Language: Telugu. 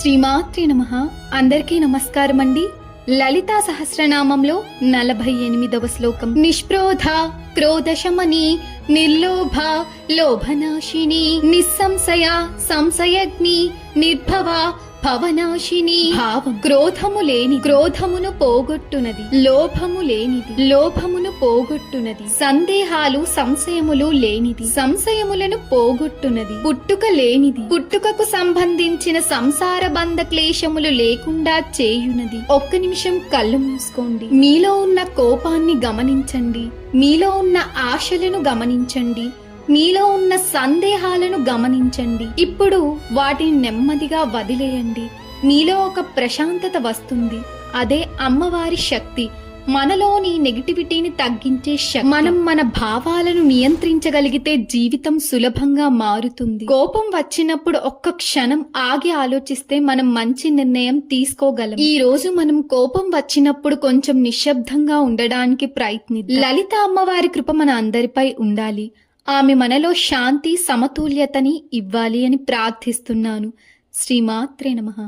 శ్రీమాత్రే నమః. అందరికీ నమస్కారం అండి. లలితా సహస్రనామంలో 48వ శ్లోకం. నిష్ప్రోధ క్రోధశమని నిర్లోభ లోభనాశిని నిస్సంశయ సంశయగ్ని నిర్భవ భవనాశిని. భావం: క్రోధము లేని క్రోధమును పోగొట్టునది, లోభము లేనిది లోభమును పోగొట్టునది, సందేహాలు సంశయములు లేనిది సంశయములను పోగొట్టునది, పుట్టుక లేనిది పుట్టుకకు సంబంధించిన సంసార బంధ క్లేశములు లేకుండా చేయునది. ఒక్క నిమిషం కళ్ళు మూసుకోండి. మీలో ఉన్న కోపాన్ని గమనించండి, మీలో ఉన్న ఆశలను గమనించండి, మీలో ఉన్న సందేహాలను గమనించండి. ఇప్పుడు వాటిని నెమ్మదిగా వదిలేయండి. మీలో ఒక ప్రశాంతత వస్తుంది. అదే అమ్మవారి శక్తి, మనలోని నెగిటివిటీని తగ్గించే శక్తి. మనం మన భావాలను నియంత్రించగలిగితే జీవితం సులభంగా మారుతుంది. కోపం వచ్చినప్పుడు ఒక్క క్షణం ఆగి ఆలోచిస్తే మనం మంచి నిర్ణయం తీసుకోగలం. ఈ రోజు మనం కోపం వచ్చినప్పుడు కొంచెం నిశ్శబ్దంగా ఉండడానికి ప్రయత్నిద్దాం. లలిత అమ్మవారి కృప మన అందరిపై ఉండాలి. ఆమె మనలో శాంతి సమతుల్యతని ఇవ్వాలి అని ప్రార్థిస్తున్నాను. శ్రీమాత్రే నమః.